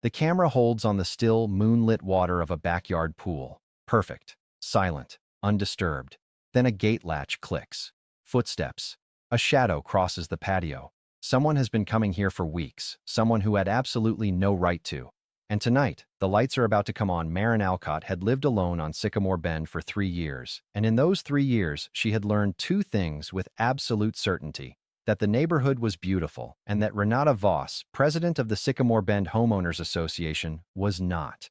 The camera holds on the still, moonlit water of a backyard pool. Perfect, silent, undisturbed. Then a gate latch clicks. Footsteps. A shadow crosses the patio. Someone has been coming here for weeks, someone who had absolutely no right to. And tonight, the lights are about to come on. Marin Alcott had lived alone on Sycamore Bend for 3 years, and in those 3 years, she had learned two things with absolute certainty: that the neighborhood was beautiful, and that Renata Voss, president of the Sycamore Bend Homeowners Association, was not.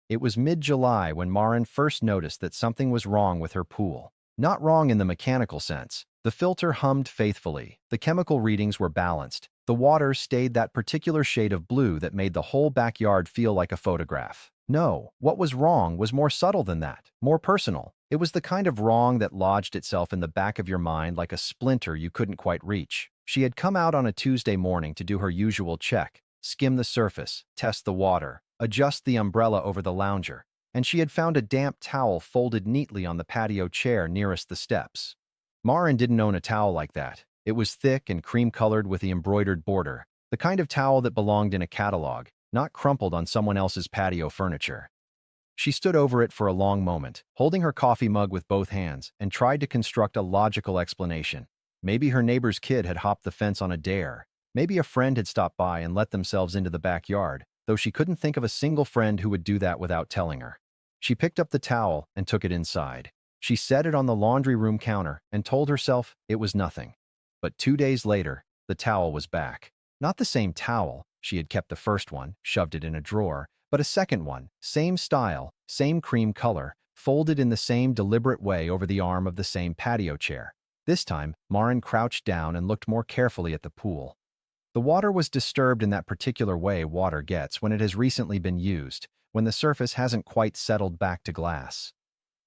It was mid-July when Marin first noticed that something was wrong with her pool. Not wrong in the mechanical sense. The filter hummed faithfully, the chemical readings were balanced, the water stayed that particular shade of blue that made the whole backyard feel like a photograph. No, what was wrong was more subtle than that, more personal. It was the kind of wrong that lodged itself in the back of your mind like a splinter you couldn't quite reach. She had come out on a Tuesday morning to do her usual check, skim the surface, test the water, adjust the umbrella over the lounger, and she had found a damp towel folded neatly on the patio chair nearest the steps. Marin didn't own a towel like that. It was thick and cream-colored with the embroidered border, the kind of towel that belonged in a catalog, not crumpled on someone else's patio furniture. She stood over it for a long moment, holding her coffee mug with both hands, and tried to construct a logical explanation. Maybe her neighbor's kid had hopped the fence on a dare. Maybe a friend had stopped by and let themselves into the backyard, though she couldn't think of a single friend who would do that without telling her. She picked up the towel and took it inside. She set it on the laundry room counter and told herself it was nothing. But 2 days later, the towel was back. Not the same towel. She had kept the first one, shoved it in a drawer, but a second one, same style, same cream color, folded in the same deliberate way over the arm of the same patio chair. This time, Marin crouched down and looked more carefully at the pool. The water was disturbed in that particular way water gets when it has recently been used, when the surface hasn't quite settled back to glass.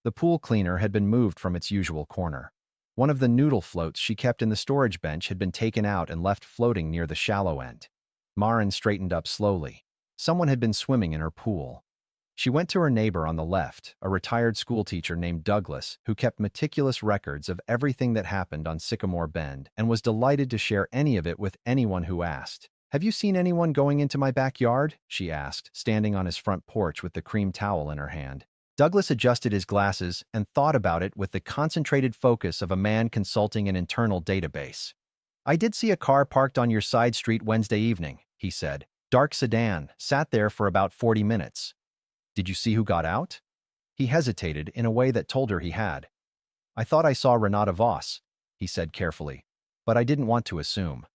The pool cleaner had been moved from its usual corner. One of the noodle floats she kept in the storage bench had been taken out and left floating near the shallow end. Marin straightened up slowly. Someone had been swimming in her pool. She went to her neighbor on the left, a retired schoolteacher named Douglas, who kept meticulous records of everything that happened on Sycamore Bend and was delighted to share any of it with anyone who asked. "Have you seen anyone going into my backyard?" she asked, standing on his front porch with the cream towel in her hand. Douglas adjusted his glasses and thought about it with the concentrated focus of a man consulting an internal database. "I did see a car parked on your side street Wednesday evening," he said. "Dark sedan, sat there for about 40 minutes. Did you see who got out?" He hesitated in a way that told her he had. "I thought I saw Renata Voss," he said carefully, "but I didn't want to assume."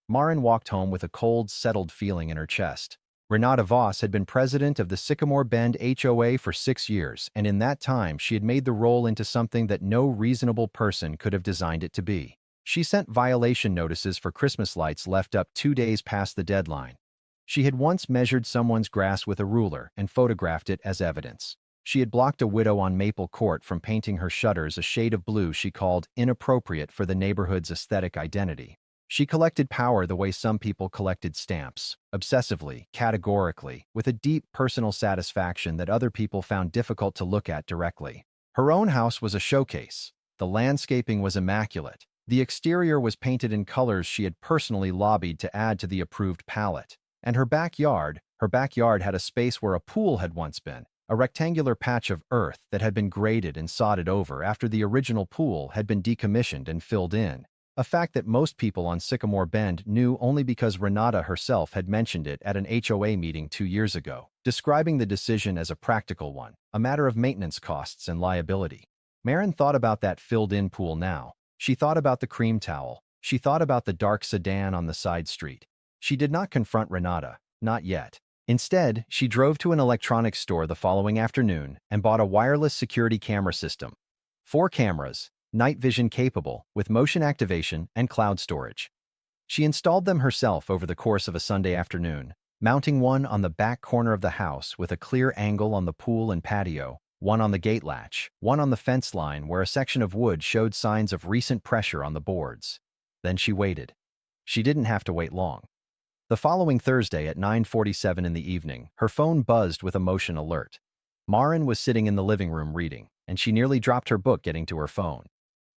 Marin walked home with a cold, settled feeling in her chest. Renata Voss had been president of the Sycamore Bend HOA for 6 years, and in that time she had made the role into something that no reasonable person could have designed it to be. She sent violation notices for Christmas lights left up 2 days past the deadline. She had once measured someone's grass with a ruler and photographed it as evidence. She had blocked a widow on Maple Court from painting her shutters a shade of blue she called inappropriate for the neighborhood's aesthetic identity. She collected power the way some people collected stamps, obsessively, categorically, with a deep personal satisfaction that other people found difficult to look at directly. Her own house was a showcase. The landscaping was immaculate. The exterior was painted in colors she had personally lobbied to add to the approved palette. And her backyard had a space where a pool had once been, a rectangular patch of earth that had been graded and sodded over after the original pool had been decommissioned and filled in. A fact that most people on Sycamore Bend knew only because Renata herself had mentioned it at an HOA meeting 2 years ago, describing the decision as a practical one, a matter of maintenance costs and liability. Marin thought about that filled-in pool now. She thought about the cream towel. She thought about the dark sedan on the side street. She did not confront Renata, not yet. Instead, she drove to an electronics store the following afternoon and bought a wireless security camera system. 4 cameras, night vision capable, with motion activation and cloud storage. She installed them herself over the course of a Sunday afternoon, mounting one on the back corner of the house with a clear angle on the pool and patio, one on the gate latch, one on the fence line where a section of wood showed signs of recent pressure on the boards. Then she waited. She didn't have to wait long. The following Thursday at 9:47 in the evening, her phone buzzed with a motion alert. Marin was sitting in the living room reading, and she nearly dropped her book getting to her phone.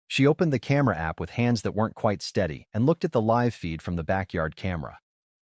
She opened the camera app with hands that weren't quite steady and looked at the live feed from the backyard camera.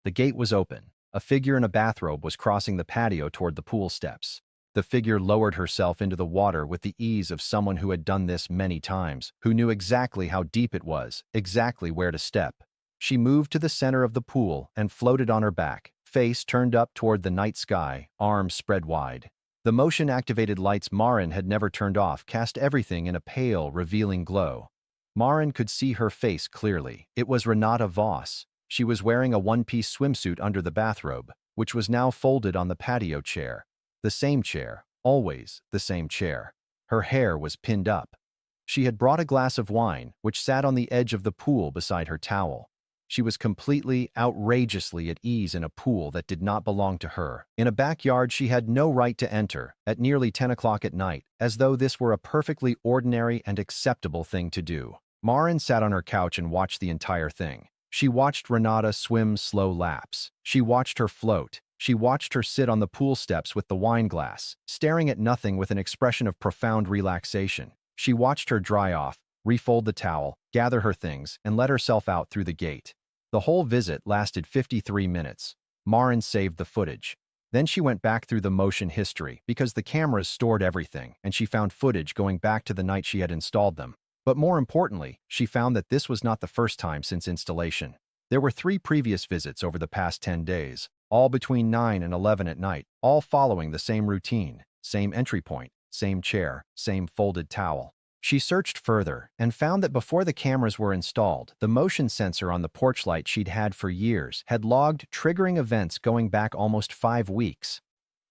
The gate was open. A figure in a bathrobe was crossing the patio toward the pool steps. The figure lowered herself into the water with the ease of someone who had done this many times, who knew exactly how deep it was, exactly where to step. She moved to the center of the pool and floated on her back, face turned up toward the night sky, arms spread wide. The motion-activated lights Maren had never turned off cast everything in a pale, revealing glow. Maren could see her face clearly. It was Renata Voss. She was wearing a one-piece swimsuit under the bathrobe, which was now folded on the patio chair. The same chair, always the same chair. Her hair was pinned up. She had brought a glass of wine, which sat on the edge of the pool beside her towel. She was completely, outrageously at ease in a pool that did not belong to her, in a backyard she had no right to enter, at nearly 10 o'clock at night, as though this were a perfectly ordinary and acceptable thing to do. Maren sat on her couch and watched the entire thing. She watched Renata swim slow laps. She watched her float. She watched her sit on the pool steps with the wine glass, staring at nothing with an expression of profound relaxation. She watched her dry off, refold the towel, gather her things, and let herself out through the gate. The whole visit lasted 53 minutes. Maren saved the footage. Then she went back through the motion history because the cameras stored everything, and she found footage going back to the night she had installed them. But more importantly, she found that this was not the first time since installation. There were 3 previous visits over the past 10 days, all between 9 and 11 at night, all following the same routine, same entry point, same chair, same folded towel. She searched further and found that before the cameras were installed, the motion sensor on the porch light she'd had for years had logged triggering events going back almost 5 weeks.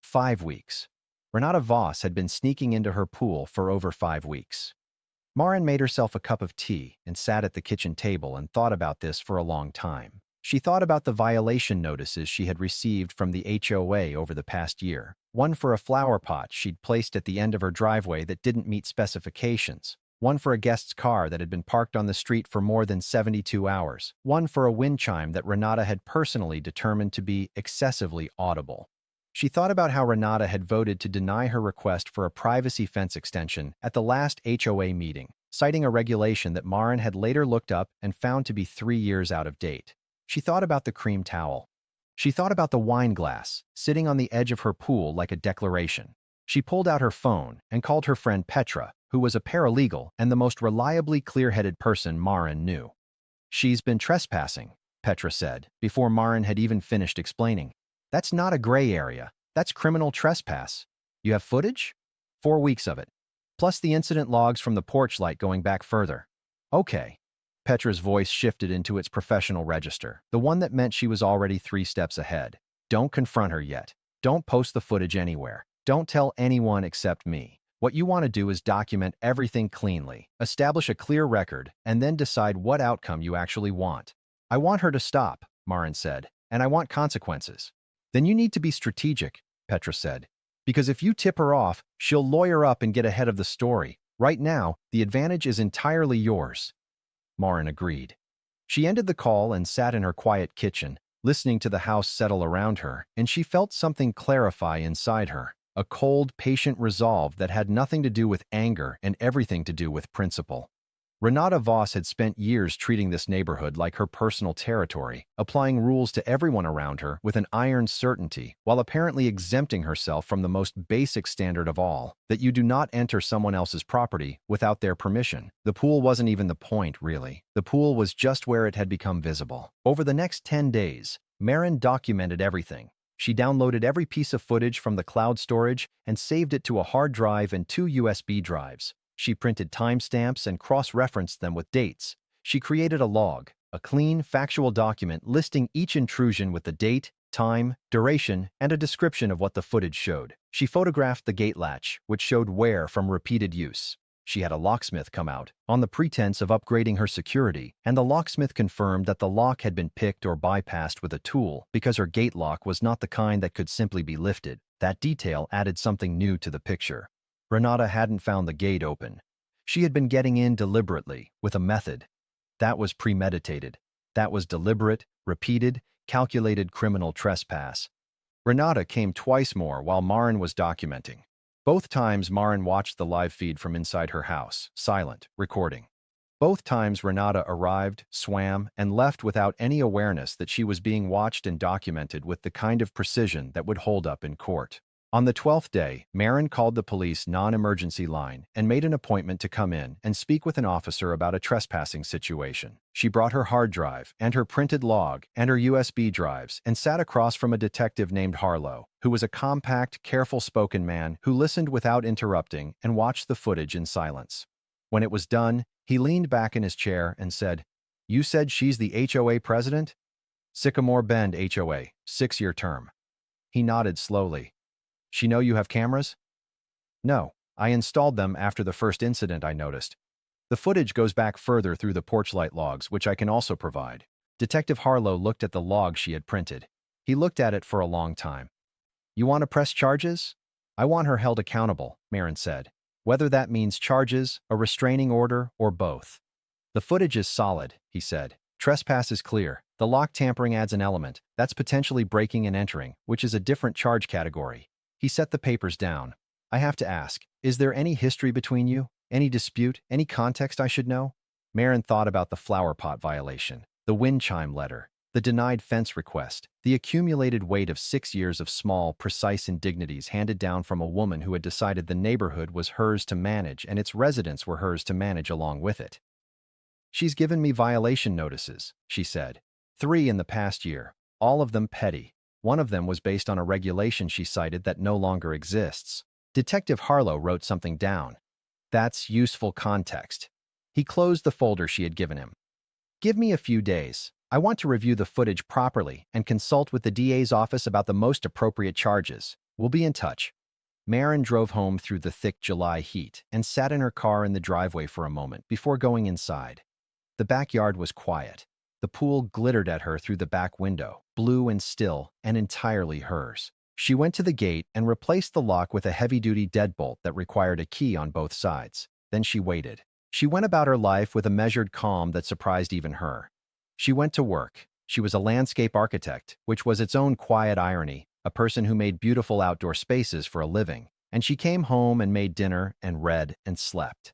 5 weeks. Renata Voss had been sneaking into her pool for over 5 weeks. Maren made herself a cup of tea and sat at the kitchen table and thought about this for a long time. She thought about the violation notices she had received from the HOA over the past year. One for a flower pot she'd placed at the end of her driveway that didn't meet specifications. One for a guest's car that had been parked on the street for more than 72 hours. One for a wind chime that Renata had personally determined to be excessively audible. She thought about how Renata had voted to deny her request for a privacy fence extension at the last HOA meeting, citing a regulation that Maren had later looked up and found to be 3 years out of date. She thought about the cream towel. She thought about the wine glass, sitting on the edge of her pool like a declaration. She pulled out her phone and called her friend Petra, who was a paralegal and the most reliably clear-headed person Maren knew. "She's been trespassing," Petra said, before Maren had even finished explaining. "That's not a gray area. That's criminal trespass. You have footage?" 4 weeks of it, plus the incident logs from the porch light going back further. "Okay." Petra's voice shifted into its professional register, the one that meant she was already 3 steps ahead. "Don't confront her yet. Don't post the footage anywhere. Don't tell anyone except me. What you want to do is document everything cleanly, establish a clear record, and then decide what outcome you actually want." "I want her to stop," Maren said, "and I want consequences." "Then you need to be strategic," Petra said, "because if you tip her off, she'll lawyer up and get ahead of the story. Right now, the advantage is entirely yours." Maren agreed. She ended the call and sat in her quiet kitchen, listening to the house settle around her, and she felt something clarify inside her, a cold, patient resolve that had nothing to do with anger and everything to do with principle. Renata Voss had spent years treating this neighborhood like her personal territory, applying rules to everyone around her with an iron certainty, while apparently exempting herself from the most basic standard of all, that you do not enter someone else's property without their permission. The pool wasn't even the point, really. The pool was just where it had become visible. Over the next 10 days, Maren documented everything. She downloaded every piece of footage from the cloud storage and saved it to a hard drive and 2 USB drives. She printed timestamps and cross-referenced them with dates. She created a log, a clean, factual document listing each intrusion with the date, time, duration, and a description of what the footage showed. She photographed the gate latch, which showed wear from repeated use. She had a locksmith come out, on the pretense of upgrading her security, and the locksmith confirmed that the lock had been picked or bypassed with a tool because her gate lock was not the kind that could simply be lifted. That detail added something new to the picture. Renata hadn't found the gate open. She had been getting in deliberately, with a method. That was premeditated. That was deliberate, repeated, calculated criminal trespass. Renata came twice more while Maren was documenting. Both times Maren watched the live feed from inside her house, silent, recording. Both times Renata arrived, swam, and left without any awareness that she was being watched and documented with the kind of precision that would hold up in court. On the 12th day, Marin called the police non-emergency line and made an appointment to come in and speak with an officer about a trespassing situation. She brought her hard drive and her printed log and her USB drives and sat across from a detective named Harlow, who was a compact, careful-spoken man who listened without interrupting and watched the footage in silence. When it was done, he leaned back in his chair and said, "You said she's the HOA president?" "Sycamore Bend HOA, 6-year term." He nodded slowly. "She know you have cameras?" "No. I installed them after the first incident I noticed. The footage goes back further through the porch light logs, which I can also provide." Detective Harlow looked at the log she had printed. He looked at it for a long time. "You want to press charges?" "I want her held accountable," Marin said. "Whether that means charges, a restraining order, or both." "The footage is solid," he said. "Trespass is clear. The lock tampering adds an element. That's potentially breaking and entering, which is a different charge category." He set the papers down. "I have to ask, is there any history between you? Any dispute? Any context I should know?" Marin thought about the flower pot violation, the wind chime letter, the denied fence request, the accumulated weight of 6 years of small, precise indignities handed down from a woman who had decided the neighborhood was hers to manage and its residents were hers to manage along with it. "She's given me violation notices," she said. 3 in the past year, all of them petty. One of them was based on a regulation she cited that no longer exists. Detective Harlow wrote something down. "That's useful context." He closed the folder she had given him. "Give me a few days. I want to review the footage properly and consult with the DA's office about the most appropriate charges. We'll be in touch." Marin drove home through the thick July heat and sat in her car in the driveway for a moment before going inside. The backyard was quiet. The pool glittered at her through the back window, blue and still, and entirely hers. She went to the gate and replaced the lock with a heavy-duty deadbolt that required a key on both sides. Then she waited. She went about her life with a measured calm that surprised even her. She went to work. She was a landscape architect, which was its own quiet irony, a person who made beautiful outdoor spaces for a living. And she came home and made dinner and read and slept.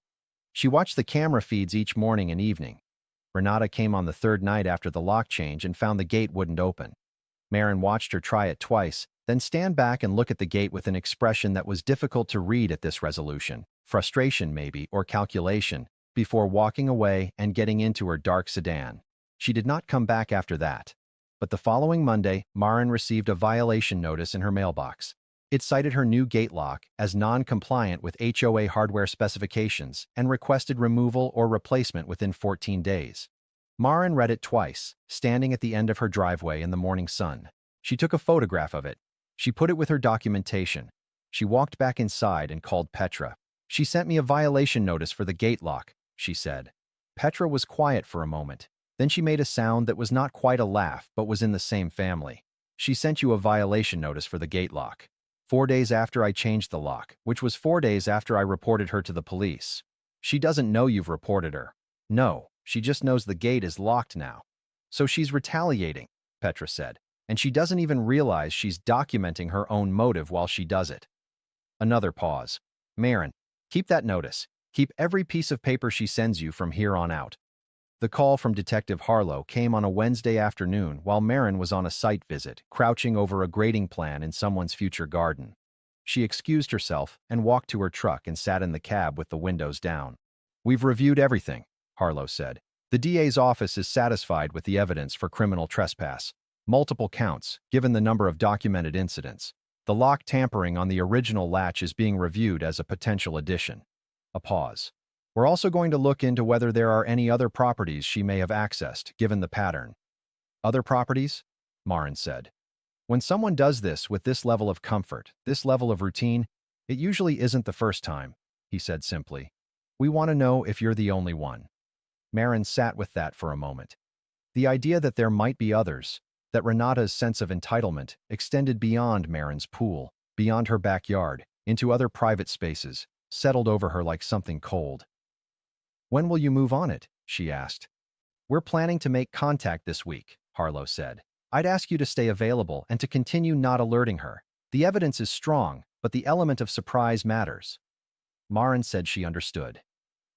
She watched the camera feeds each morning and evening. Renata came on the 3rd night after the lock change and found the gate wouldn't open. Marin watched her try it twice, then stand back and look at the gate with an expression that was difficult to read at this resolution, frustration maybe, or calculation, before walking away and getting into her dark sedan. She did not come back after that. But the following Monday, Marin received a violation notice in her mailbox. It cited her new gate lock as non-compliant with HOA hardware specifications and requested removal or replacement within 14 days. Marin read it twice, standing at the end of her driveway in the morning sun. She took a photograph of it. She put it with her documentation. She walked back inside and called Petra. "She sent me a violation notice for the gate lock," she said. Petra was quiet for a moment. Then she made a sound that was not quite a laugh but was in the same family. "She sent you a violation notice for the gate lock. 4 days after I changed the lock, which was 4 days after I reported her to the police. She doesn't know you've reported her." "No, she just knows the gate is locked now." "So she's retaliating," Petra said, "and she doesn't even realize she's documenting her own motive while she does it." Another pause. "Marin, keep that notice. Keep every piece of paper she sends you from here on out." The call from Detective Harlow came on a Wednesday afternoon while Marin was on a site visit, crouching over a grading plan in someone's future garden. She excused herself and walked to her truck and sat in the cab with the windows down. "We've reviewed everything," Harlow said. "The DA's office is satisfied with the evidence for criminal trespass. Multiple counts, given the number of documented incidents. The lock tampering on the original latch is being reviewed as a potential addition." A pause. "We're also going to look into whether there are any other properties she may have accessed, given the pattern." "Other properties?" Marin said. "When someone does this with this level of comfort, this level of routine, it usually isn't the first time," he said simply. "We want to know if you're the only one." Marin sat with that for a moment. The idea that there might be others, that Renata's sense of entitlement extended beyond Marin's pool, beyond her backyard, into other private spaces, settled over her like something cold. "When will you move on it?" she asked. "We're planning to make contact this week," Harlow said. "I'd ask you to stay available and to continue not alerting her. The evidence is strong, but the element of surprise matters." Marin said she understood.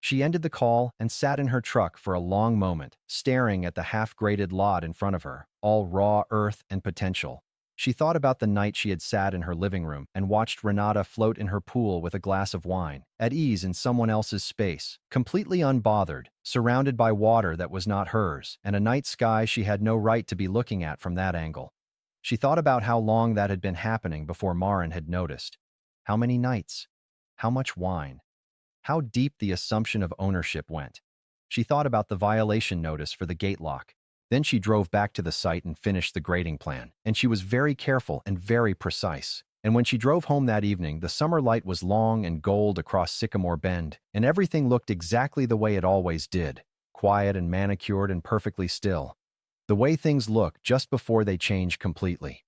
She ended the call and sat in her truck for a long moment, staring at the half-graded lot in front of her, all raw earth and potential. She thought about the night she had sat in her living room and watched Renata float in her pool with a glass of wine, at ease in someone else's space, completely unbothered, surrounded by water that was not hers, and a night sky she had no right to be looking at from that angle. She thought about how long that had been happening before Marin had noticed. How many nights? How much wine? How deep the assumption of ownership went. She thought about the violation notice for the gate lock. Then she drove back to the site and finished the grading plan, and she was very careful and very precise. And when she drove home that evening, the summer light was long and gold across Sycamore Bend, and everything looked exactly the way it always did, quiet and manicured and perfectly still. The way things look just before they change completely.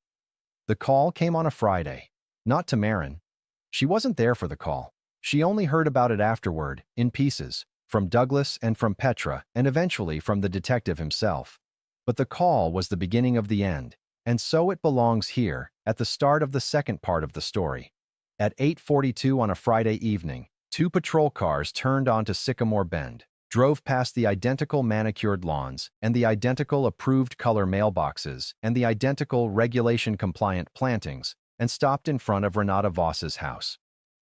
The call came on a Friday. Not to Marin. She wasn't there for the call. She only heard about it afterward, in pieces, from Douglas and from Petra, and eventually from the detective himself. But the call was the beginning of the end, and so it belongs here, at the start of the second part of the story. At 8:42 on a Friday evening, two patrol cars turned onto Sycamore Bend, drove past the identical manicured lawns and the identical approved color mailboxes and the identical regulation-compliant plantings, and stopped in front of Renata Voss's house.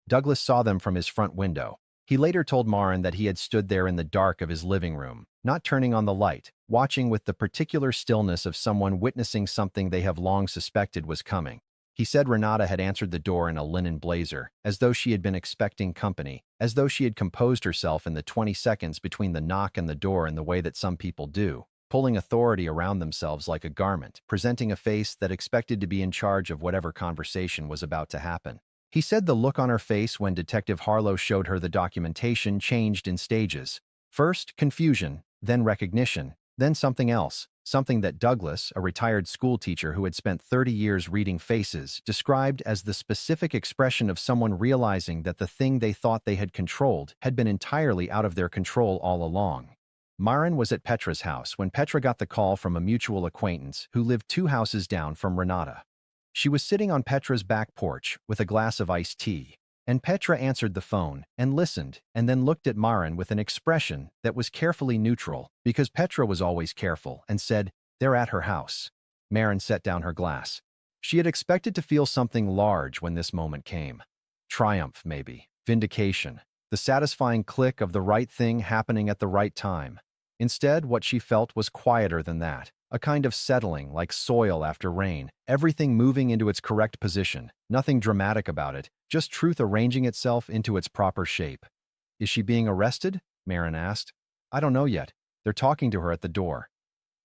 Douglas saw them from his front window. He later told Marin that he had stood there in the dark of his living room, not turning on the light, watching with the particular stillness of someone witnessing something they have long suspected was coming. He said Renata had answered the door in a linen blazer, as though she had been expecting company, as though she had composed herself in the 20 seconds between the knock and the door in the way that some people do, pulling authority around themselves like a garment, presenting a face that expected to be in charge of whatever conversation was about to happen. He said the look on her face when Detective Harlow showed her the documentation changed in stages. First, confusion, then recognition, then something else, something that Douglas, a retired schoolteacher who had spent 30 years reading faces, described as the specific expression of someone realizing that the thing they thought they had controlled had been entirely out of their control all along. Marin was at Petra's house when Petra got the call from a mutual acquaintance who lived 2 houses down from Renata. She was sitting on Petra's back porch with a glass of iced tea, and Petra answered the phone and listened and then looked at Marin with an expression that was carefully neutral, because Petra was always careful, and said, "They're at her house." Marin set down her glass. She had expected to feel something large when this moment came. Triumph, maybe. Vindication. The satisfying click of the right thing happening at the right time. Instead, what she felt was quieter than that. A kind of settling, like soil after rain, everything moving into its correct position, nothing dramatic about it, just truth arranging itself into its proper shape. "Is she being arrested?" Marin asked. "I don't know yet. They're talking to her at the door."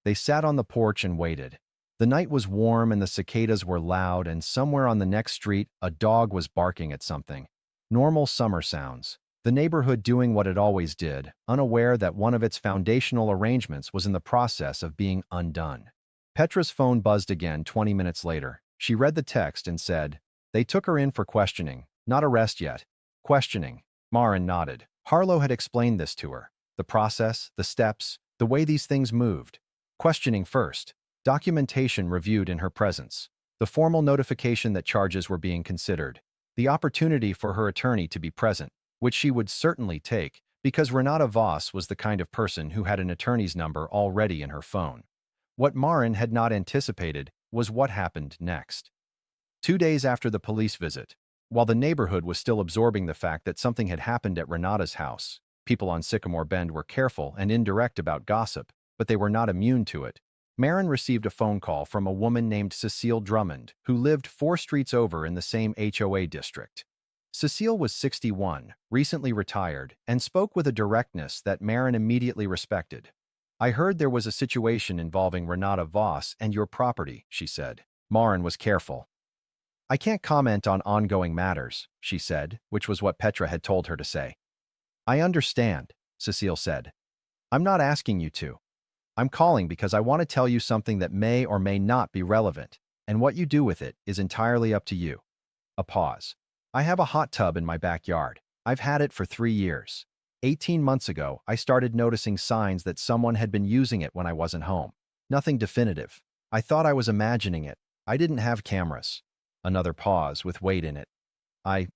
They sat on the porch and waited. The night was warm and the cicadas were loud, and somewhere on the next street, a dog was barking at something. Normal summer sounds. The neighborhood doing what it always did, unaware that one of its foundational arrangements was in the process of being undone. Petra's phone buzzed again 20 minutes later. She read the text and said, "They took her in for questioning. Not arrest yet. Questioning." Marin nodded. Harlow had explained this to her. The process, the steps, the way these things moved. Questioning first. Documentation reviewed in her presence. The formal notification that charges were being considered. The opportunity for her attorney to be present, which she would certainly take, because Renata Voss was the kind of person who had an attorney's number already in her phone. What Marin had not anticipated was what happened next. 2 days after the police visit, while the neighborhood was still absorbing the fact that something had happened at Renata's house, people on Sycamore Bend were careful and indirect about gossip, but they were not immune to it. Marin received a phone call from a woman named Cecile Drummond, who lived 4 streets over in the same HOA district. Cecile was 61, recently retired, and spoke with a directness that Marin immediately respected. "I heard there was a situation involving Renata Voss and your property," she said. Marin was careful. "I can't comment on ongoing matters," she said, which was what Petra had told her to say. "I understand," Cecile said. "I'm not asking you to. I'm calling because I want to tell you something that may or may not be relevant, and what you do with it is entirely up to you." A pause. "I have a hot tub in my backyard. I've had it for 3 years. 18 months ago, I started noticing signs that someone had been using it when I wasn't home. Nothing definitive. I thought I was imagining it. I didn't have cameras." Another pause with weight in it. "I